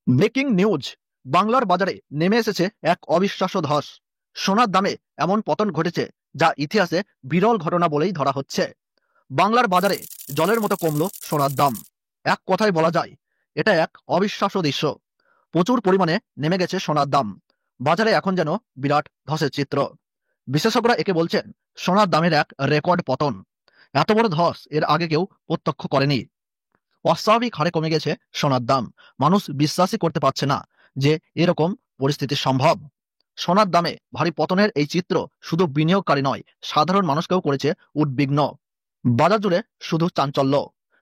Breaking news, বাংলার বাজারে নেমে এসেছে এক অবিশ্বাস্য ধস। সোনার দামে এমন পতন ঘটেছে যা ইতিহাসে বিরল ঘটনা বলেই ধরা হচ্ছে। বাংলার বাজারে জলের মতো কমলো সোনার দাম। এক কথায় বলা যায় এটা এক অবিশ্বাস্য দৃশ্য। প্রচুর পরিমাণে নেমে গেছে সোনার দাম। বাজারে এখন যেন বিরাট ধসের চিত্র। বিশেষজ্ঞরা একে বলছেন সোনার দামের এক রেকর্ড পতন। এত বড় ধস এর আগে কেউ প্রত্যক্ষ করেনি। অস্বাভাবিক হারে কমে গেছে সোনার দাম। মানুষ বিশ্বাসই করতে পারছে না যে এরকম পরিস্থিতি সম্ভব। সোনার দামে ভারী পতনের এই চিত্র শুধু বিনিয়োগকারী নয়, সাধারণ মানুষকেও করেছে উদ্বিগ্ন। বাজার জুড়ে শুধু চাঞ্চল্য।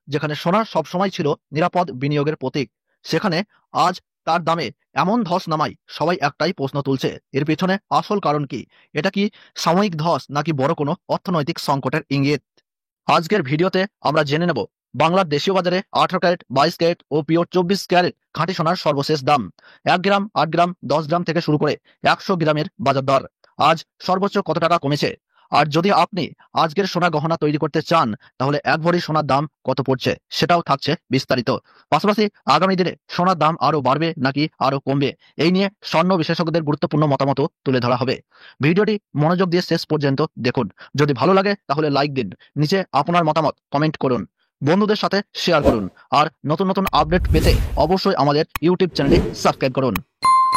যেখানে সোনা সবসময় ছিল নিরাপদ বিনিয়োগের প্রতীক, সেখানে আজ তার দামে এমন ধস নামায় সবাই একটাই প্রশ্ন তুলছে, এর পেছনে আসল কারণ কি? এটা কি সাময়িক ধস নাকি বড় কোনো অর্থনৈতিক সংকটের ইঙ্গিত? আজকের ভিডিওতে আমরা জেনে নেব বাংলার দেশীয় বাজারে 18 ক্যারেট, 22 ক্যারেট ও পিওর 24 ক্যারেট খাঁটি সোনার সর্বশেষ দাম। 1 গ্রাম, 8 গ্রাম, 10 গ্রাম থেকে শুরু করে 100 গ্রামের বাজার দর আজ সর্বোচ্চ কত টাকা কমেছে। আর যদি আপনি আজকের সোনা গহনা তৈরি করতে চান, তাহলে 1 ভরি সোনার দাম কত পড়ছে সেটাও থাকছে বিস্তারিত। পাশাপাশি আগামী দিনে সোনার দাম আরো বাড়বে নাকি আরো কমবে, এই নিয়ে স্বর্ণ বিশেষজ্ঞদের গুরুত্বপূর্ণ মতামত তুলে ধরা হবে। ভিডিওটি মনোযোগ দিয়ে শেষ পর্যন্ত দেখুন। যদি ভালো লাগে তাহলে লাইক দিন, নিচে আপনার মতামত কমেন্ট করুন, বন্ধুদের সাথে শেয়ার করুন। আর নতুন নতুন আপডেট পেতে অবশ্যই আমাদের ইউটিউব চ্যানেলটি সাবস্ক্রাইব করুন।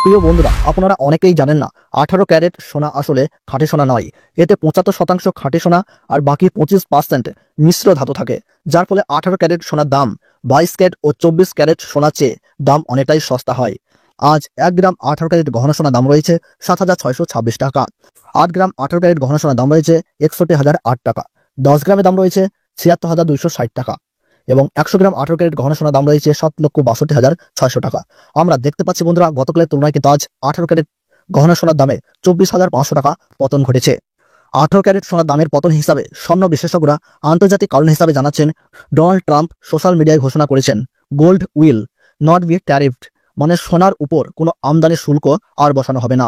প্রিয় বন্ধুরা, আপনারা অনেকেই জানেন না 18 ক্যারেট সোনা আসলে খাঁটি সোনা নয়। এতে 75% খাঁটি সোনা আর বাকি 25% মিশ্র ধাতু থাকে, যার ফলে 18 ক্যারেট সোনার দাম 22 ক্যারেট ও 24 ক্যারেট সোনার চেয়ে দাম অনেকটাই সস্তা হয়। আজ 1 গ্রাম 18 ক্যারেট গহনা সোনার দাম রয়েছে 7,626 টাকা। 8 গ্রাম 18 ক্যারেট গহনা সোনার দাম রয়েছে 61,008 টাকা। 10 গ্রামের দাম রয়েছে 76,260 টাকা এবং 100 গ্রাম 18 ক্যারেট গহনা সোনার দাম রয়েছে 7,62,600 টাকা। আমরা দেখতে পাচ্ছি বন্ধুরা, গতকালের তুলনায় কিন্তু আজ 18 ক্যারেট গহনা সোনার দামে 24,500 টাকা পতন ঘটেছে। 18 ক্যারেট সোনার দামের পতন হিসাবে স্বর্ণ বিশেষজ্ঞরা আন্তর্জাতিক কারণ হিসাবে জানাচ্ছেন, ডোনাল্ড ট্রাম্প সোশ্যাল মিডিয়ায় ঘোষণা করেছেন গোল্ড উইল নট বি ট্যারিফড, মানে সোনার উপর কোনো আমদানি শুল্ক আর বসানো হবে না।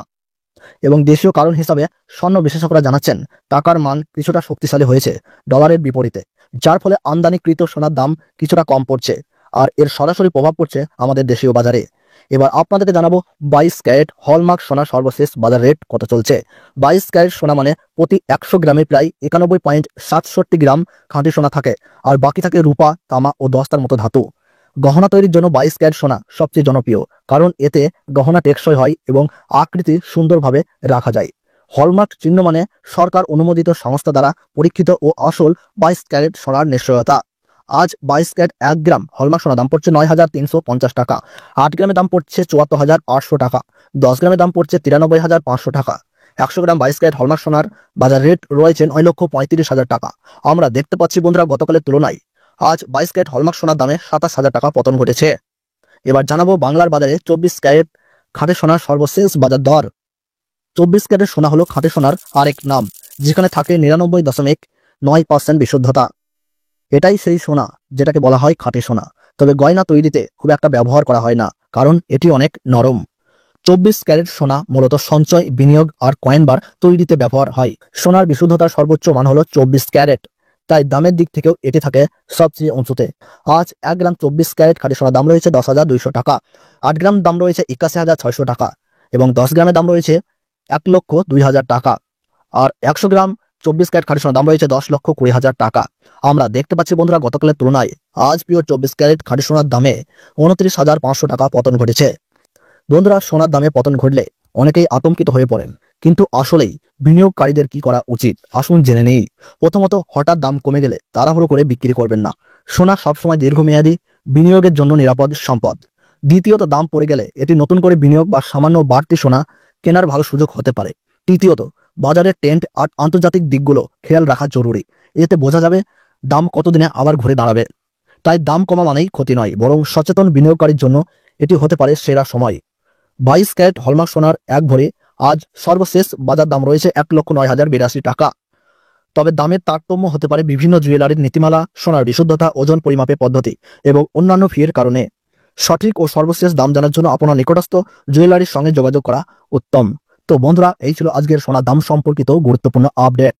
এবং দেশীয় কারণ হিসাবে স্বর্ণ বিশেষজ্ঞরা জানাচ্ছেন টাকার মান কিছুটা শক্তিশালী হয়েছে ডলারের বিপরীতে, যার ফলে আমদানিকৃত সোনার দাম কিছুটা কম পড়ছে। আর এর সরাসরি প্রভাব পড়ছে আমাদের দেশীয় বাজারে। এবার আপনাদেরকে জানাবো 22 ক্যারেট হলমার্ক সোনার সর্বশেষ বাজার রেট কত চলছে। 22 ক্যারেট সোনা মানে প্রতি 100 গ্রামে প্রায় 91.67 গ্রাম খাঁটি সোনা থাকে, আর বাকি থাকে রূপা, তামা ও দস্তার মতো ধাতু। গহনা তৈরির জন্য 22 ক্যারেট সোনা সবচেয়ে জনপ্রিয়, কারণ এতে গহনা টেকসই হয় এবং আকৃতি সুন্দরভাবে রাখা যায়। হলমার্ক চিহ্ন মানে সরকার অনুমোদিত সংস্থা দ্বারা পরীক্ষিত ও আসল 22 ক্যারেট সোনার নিশ্চয়তা। আজ 22 ক্যারেট 1 গ্রাম হলমার্ক সোনার দাম পড়ছে 9,350 টাকা। 8 গ্রামের দাম পড়ছে 74,800 টাকা। 10 গ্রামের দাম পড়ছে 93,500 টাকা। 100 গ্রাম 22 ক্যারেট হলমার্ক সোনার বাজার রেট রয়েছে 9,35,000 টাকা। আমরা দেখতে পাচ্ছি বন্ধুরা, গতকালের তুলনায় আজ 22 ক্যারেট হলমার্ক সোনার দামে 27,000 টাকা পতন ঘটেছে। এবার জানাবো বাংলার বাজারে 24 ক্যারেট খাঁটি সোনার সর্বশেষ বাজার দর। 24 ক্যারেট সোনা হলো খাঁটি সোনার আরেক নাম, যেখানে থাকে 99.9% বিশুদ্ধতা। এটাই সেই সোনা যেটাকে বলা হয় খাঁটি সোনা, তবে গয়না তৈরিতে খুব একটা ব্যবহার করা হয় না, কারণ এটি অনেক নরম। 24 ক্যারেট সোনা মূলত সঞ্চয়, বিনিয়োগ আর কয়েন বার তৈরিতে ব্যবহার হয়। সোনার বিশুদ্ধতার সর্বোচ্চ মান হলো 24 ক্যারেট, তাই দামের দিক থেকেও এটি থাকে সবচেয়ে উঁচুতে। আজ 1 গ্রাম 24 ক্যারেট খাঁটি সোনার দাম রয়েছে 10,200 টাকা। 8 গ্রাম দাম রয়েছে 81,600 টাকা এবং 10 গ্রামের দাম রয়েছে 1,02,000 টাকা। আর 100 গ্রাম 24 ক্যারেট খাঁটি সোনার দাম রয়েছে 10,20,000 টাকা। আমরা দেখতে পাচ্ছি বন্ধুরা, গতকালের তুলনায় আজ পিওর 24 ক্যারেট খাঁটি সোনার দামে 29,500 টাকা পতন ঘটেছে। বন্ধুরা, সোনার দামে পতন ঘটলে অনেকেই আতঙ্কিত হয়ে পড়েন, কিন্তু আসলেই বিনিয়োগকারীদের কি করা উচিত আসুন জেনে নেই। প্রথমত, হঠাৎ দাম কমে গেলে তাড়াহুড়ো করে বিক্রি করবেন না। সোনা সবসময় দীর্ঘমেয়াদী বিনিয়োগের জন্য নিরাপদ সম্পদ। দ্বিতীয়ত, দাম পড়ে গেলে এটি নতুন করে বিনিয়োগ বা সামান্য বাড়তি সোনা কেনার ভালো সুযোগ হতে পারে। তৃতীয়ত, বাজারের ট্রেন্ড আর আন্তর্জাতিক দিকগুলো খেয়াল রাখা জরুরি। এতে বোঝা যাবে দাম কতদিনে আবার ঘুরে দাঁড়াবে। তাই দাম কমা মানেই ক্ষতি নয়, বরং সচেতন বিনিয়োগকারীর জন্য এটি হতে পারে সেরা সময়। 22 ক্যারেট হলমার্ক সোনার 1 ভরি আজ সর্বশেষ বাজার দাম রয়েছে 1,09,082 টাকা। তবে দামের তারতম্য হতে পারে বিভিন্ন জুয়েলারির নীতিমালা, সোনার বিশুদ্ধতা, ওজন পরিমাপের পদ্ধতি এবং অন্যান্য ফির কারণে। সঠিক ও সর্বশেষ দাম জানার জন্য আপনার নিকটস্থ জুয়েলারির সঙ্গে যোগাযোগ করা উত্তম। তো বন্ধুরা, এই ছিল আজকের সোনার দাম সম্পর্কিত গুরুত্বপূর্ণ আপডেট।